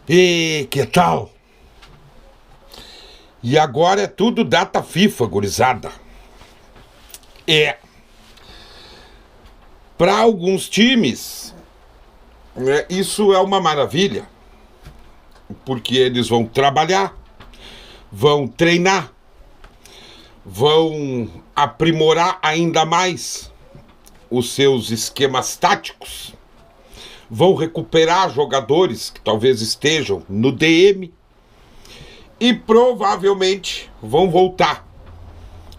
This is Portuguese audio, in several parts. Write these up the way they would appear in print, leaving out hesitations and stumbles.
E que tal? E agora é tudo data FIFA, gurizada. Para alguns times, isso é uma maravilha, porque eles vão trabalhar, vão treinar, vão aprimorar ainda mais os seus esquemas táticos, vão recuperar jogadores que talvez estejam no DM e provavelmente vão voltar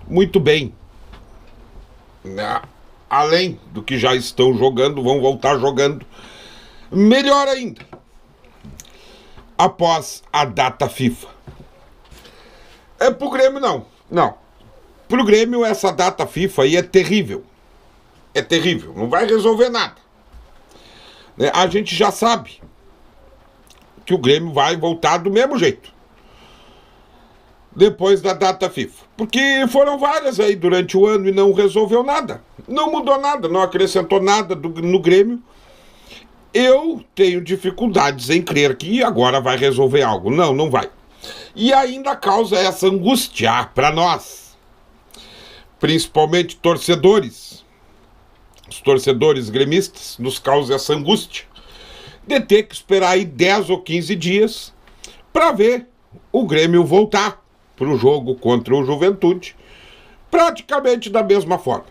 muito bem. Além do que já estão jogando, vão voltar jogando melhor ainda após a data FIFA. Pro Grêmio não. Pro Grêmio essa data FIFA aí é terrível. É terrível, não vai resolver nada. A gente já sabe que o Grêmio vai voltar do mesmo jeito depois da data FIFA. Porque foram várias aí durante o ano e não resolveu nada. Não mudou nada, não acrescentou nada no Grêmio. Eu tenho dificuldades em crer que agora vai resolver algo. Não vai. E ainda causa essa angústia para nós, principalmente torcedores. Os torcedores gremistas nos causa essa angústia de ter que esperar aí 10 ou 15 dias para ver o Grêmio voltar para o jogo contra o Juventude, praticamente da mesma forma.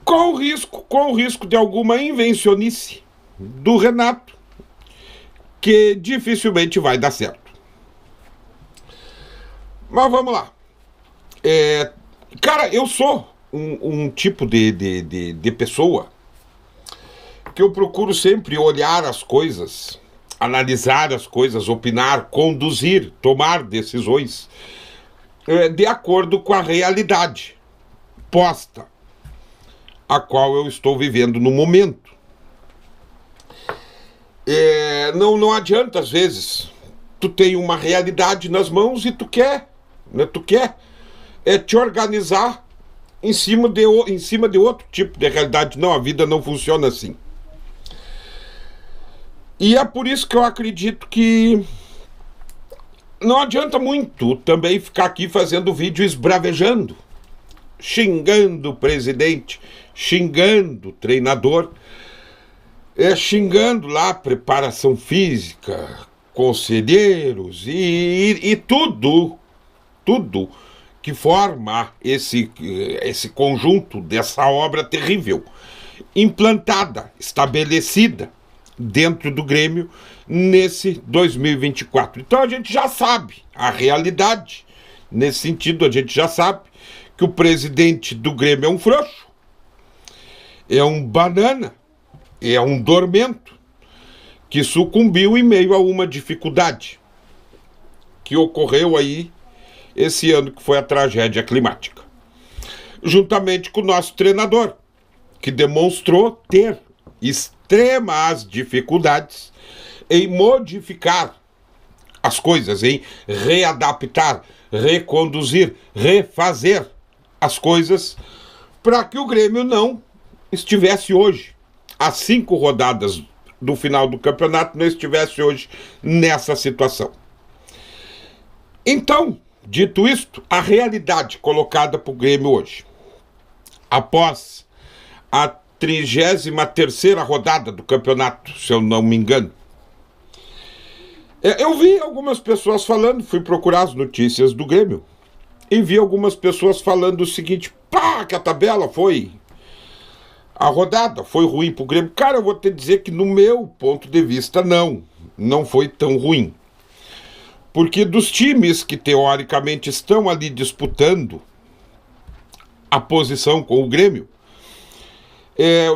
Com o risco de alguma invencionice do Renato, que dificilmente vai dar certo. Mas vamos lá. Cara, eu sou um tipo de pessoa que eu procuro sempre olhar as coisas, analisar as coisas, opinar, conduzir, tomar decisões de acordo com a realidade posta, a qual eu estou vivendo no momento. Não adianta, às vezes, tu tem uma realidade nas mãos e tu quer te organizar em cima de outro tipo de realidade. Não, a vida não funciona assim. E é por isso que eu acredito que não adianta muito também ficar aqui fazendo vídeo esbravejando, xingando o presidente, xingando o treinador, xingando lá a preparação física, conselheiros e tudo que forma esse conjunto dessa obra terrível, implantada, estabelecida dentro do Grêmio nesse 2024. Então a gente já sabe a realidade. Nesse sentido, a gente já sabe que o presidente do Grêmio é um frouxo, é um banana, é um dormento que sucumbiu em meio a uma dificuldade que ocorreu aí esse ano, que foi a tragédia climática. Juntamente com o nosso treinador, que demonstrou ter extremas dificuldades em modificar as coisas, em readaptar, reconduzir, refazer as coisas para que o Grêmio não estivesse hoje, às 5 rodadas do final do campeonato, não estivesse hoje nessa situação. Então, dito isto, a realidade colocada para o Grêmio hoje, após a 33ª rodada do campeonato, se eu não me engano. Eu vi algumas pessoas falando, fui procurar as notícias do Grêmio, e vi algumas pessoas falando o seguinte: que a tabela a rodada foi ruim pro Grêmio. Cara, eu vou te dizer que no meu ponto de vista não foi tão ruim. Porque dos times que teoricamente estão ali disputando a posição com o Grêmio,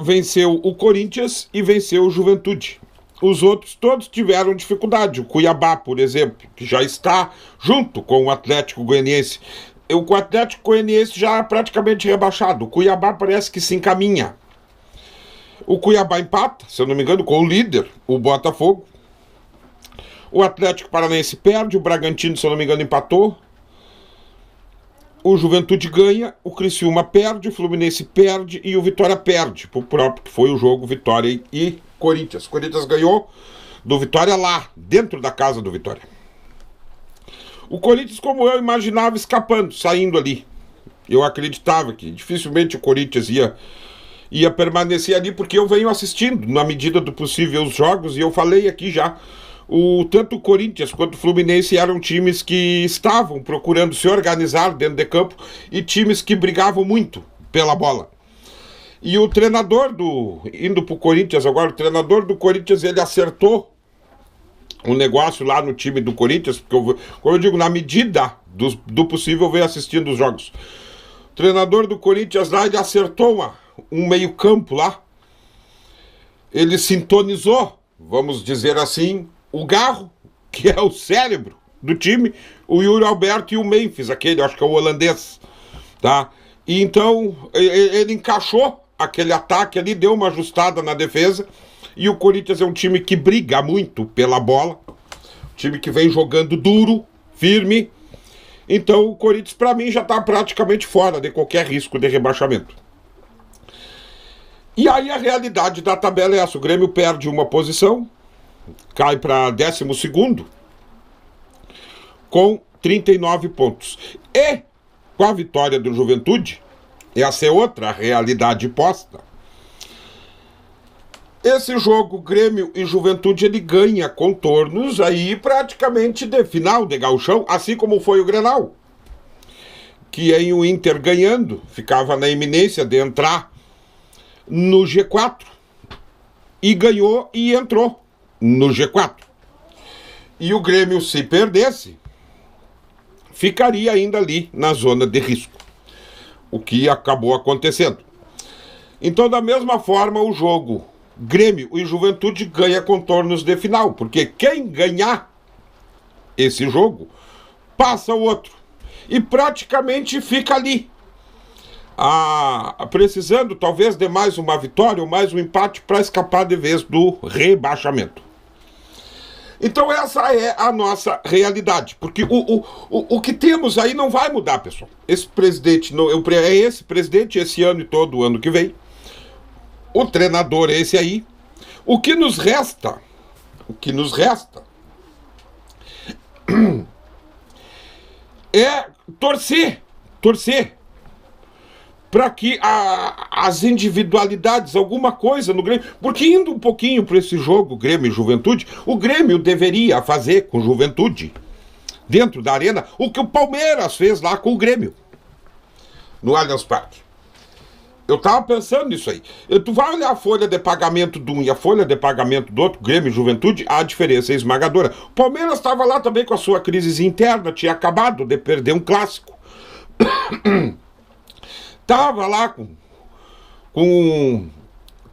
venceu o Corinthians e venceu o Juventude. Os outros todos tiveram dificuldade. O Cuiabá, por exemplo, que já está junto com o Atlético Goianiense. O Atlético Goianiense já é praticamente rebaixado. O Cuiabá parece que se encaminha. O Cuiabá empata, se eu não me engano, com o líder, o Botafogo. O Atlético Paranaense perde, o Bragantino, se eu não me engano, empatou. O Juventude ganha, o Criciúma perde, o Fluminense perde e o Vitória perde, pro próprio que foi o jogo Vitória e Corinthians. Corinthians ganhou do Vitória lá, dentro da casa do Vitória. O Corinthians, como eu imaginava, escapando, saindo ali. Eu acreditava que dificilmente o Corinthians ia permanecer ali, porque eu venho assistindo, na medida do possível, os jogos, e eu falei aqui já, tanto o Corinthians quanto o Fluminense eram times que estavam procurando se organizar dentro de campo e times que brigavam muito pela bola. E o treinador indo pro Corinthians agora, o treinador do Corinthians, ele acertou um negócio lá no time do Corinthians, porque como eu digo, na medida do possível, eu venho assistindo os jogos. O treinador do Corinthians lá, ele acertou um meio campo lá, ele sintonizou, vamos dizer assim, o Garro, que é o cérebro do time, o Yuri Alberto e o Memphis, aquele, acho que é o holandês, tá? E então ele encaixou aquele ataque ali, deu uma ajustada na defesa, e o Corinthians é um time que briga muito pela bola, time que vem jogando duro, firme. Então o Corinthians, para mim, já está praticamente fora de qualquer risco de rebaixamento. E aí a realidade da tabela é essa: o Grêmio perde uma posição, cai para 12º, com 39 pontos. E com a vitória do Juventude, essa é outra realidade posta, esse jogo Grêmio e Juventude, ele ganha contornos aí praticamente de final de gauchão, assim como foi o Grenal, que aí o Inter ganhando ficava na iminência de entrar no G4, e ganhou e entrou no G4. E o Grêmio, se perdesse, ficaria ainda ali na zona de risco, o que acabou acontecendo. Então, da mesma forma, o jogo Grêmio e Juventude ganha contornos de final, porque quem ganhar esse jogo passa o outro e praticamente fica ali, precisando talvez de mais uma vitória ou mais um empate para escapar de vez do rebaixamento. Então essa é a nossa realidade, porque o que temos aí não vai mudar, pessoal. Esse presidente é esse presidente esse ano e todo o ano que vem. O treinador é esse aí. O que nos resta é torcer para que as individualidades, alguma coisa no Grêmio, porque indo um pouquinho para esse jogo Grêmio e Juventude, o Grêmio deveria fazer com Juventude, dentro da arena, o que o Palmeiras fez lá com o Grêmio, no Allianz Parque. Eu tava pensando nisso aí. Tu vai olhar a folha de pagamento de um e a folha de pagamento do outro, Grêmio e Juventude, a diferença é esmagadora. O Palmeiras estava lá também com a sua crise interna, tinha acabado de perder um clássico. Tava lá com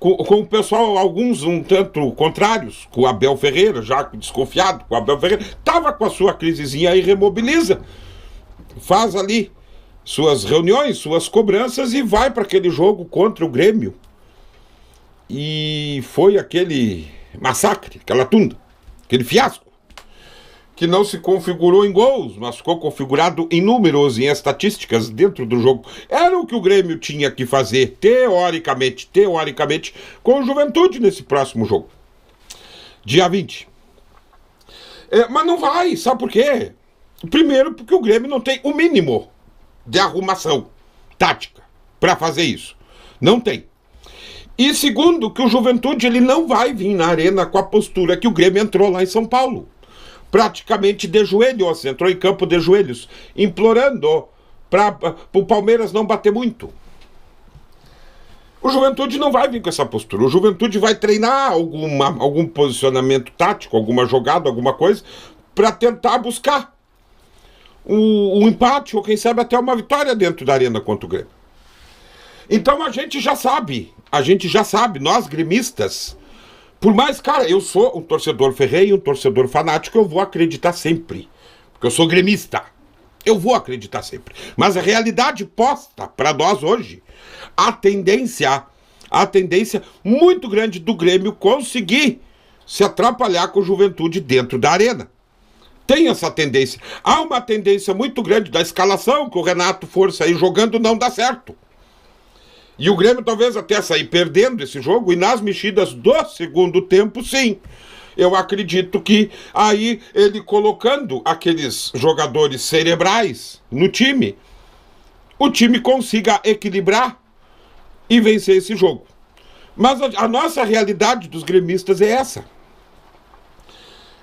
o pessoal, alguns um tanto contrários, com o Abel Ferreira, já desconfiado com o Abel Ferreira. Tava com a sua crisezinha aí, remobiliza. Faz ali suas reuniões, suas cobranças e vai para aquele jogo contra o Grêmio. E foi aquele massacre, aquela tunda, aquele fiasco, que não se configurou em gols, mas ficou configurado em números, em estatísticas dentro do jogo. Era o que o Grêmio tinha que fazer, teoricamente, com o Juventude nesse próximo jogo. Dia 20. Mas não vai, sabe por quê? Primeiro, porque o Grêmio não tem o mínimo de arrumação tática para fazer isso. Não tem. E segundo, que o Juventude ele não vai vir na arena com a postura que o Grêmio entrou lá em São Paulo. Praticamente de joelhos, entrou em campo de joelhos, implorando para o Palmeiras não bater muito. O Juventude não vai vir com essa postura. O Juventude vai treinar algum posicionamento tático, alguma jogada, alguma coisa, para tentar buscar um empate ou quem sabe até uma vitória dentro da arena contra o Grêmio. Então a gente já sabe, nós gremistas, por mais, cara, eu sou um torcedor ferrenho, um torcedor fanático, eu vou acreditar sempre, porque eu sou gremista, eu vou acreditar sempre. Mas a realidade posta para nós hoje, a tendência muito grande do Grêmio conseguir se atrapalhar com a Juventude dentro da arena. Tem essa tendência. Há uma tendência muito grande da escalação, que o Renato for sair jogando, não dá certo. E o Grêmio talvez até sair perdendo esse jogo, e nas mexidas do segundo tempo, sim. Eu acredito que aí ele colocando aqueles jogadores cerebrais no time, o time consiga equilibrar e vencer esse jogo. Mas a nossa realidade dos gremistas é essa.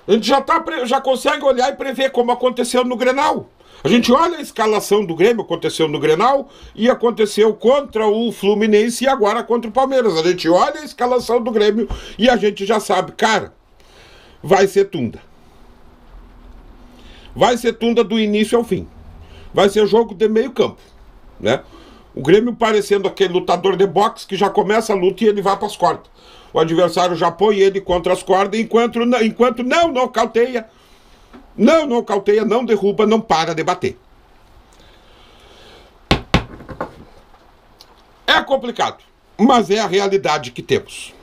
A gente já consegue olhar e prever como aconteceu no Grenal. A gente olha a escalação do Grêmio, aconteceu no Grenal e aconteceu contra o Fluminense e agora contra o Palmeiras. A gente olha a escalação do Grêmio e a gente já sabe, cara, vai ser tunda. Vai ser tunda do início ao fim. Vai ser jogo de meio campo, né? O Grêmio parecendo aquele lutador de boxe que já começa a luta e ele vai para as cordas. O adversário já põe ele contra as cordas enquanto não nocauteia, não derruba, não para de bater. É complicado, mas é a realidade que temos.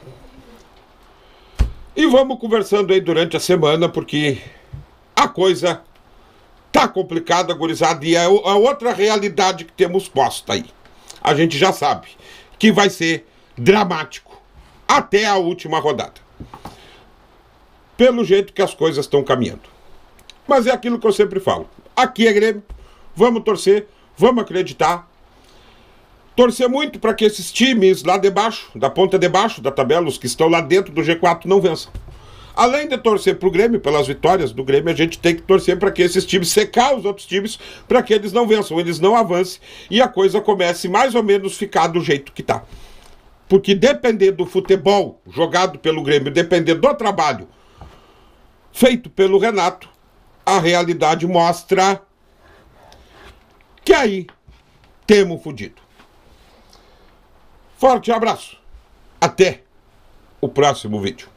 E vamos conversando aí durante a semana, porque a coisa tá complicada, gurizada, e é a outra realidade que temos posta aí. A gente já sabe que vai ser dramático até a última rodada. Pelo jeito que as coisas estão caminhando. Mas é aquilo que eu sempre falo. Aqui é Grêmio, vamos torcer, vamos acreditar. Torcer muito para que esses times lá debaixo, da ponta de baixo da tabela, os que estão lá dentro do G4, não vençam. Além de torcer para o Grêmio, pelas vitórias do Grêmio, a gente tem que torcer para que esses times, secar os outros times, para que eles não vençam, eles não avancem e a coisa comece mais ou menos ficar do jeito que está. Porque depender do futebol jogado pelo Grêmio, depender do trabalho feito pelo Renato, a realidade mostra que aí temos fudido. Forte abraço. Até o próximo vídeo.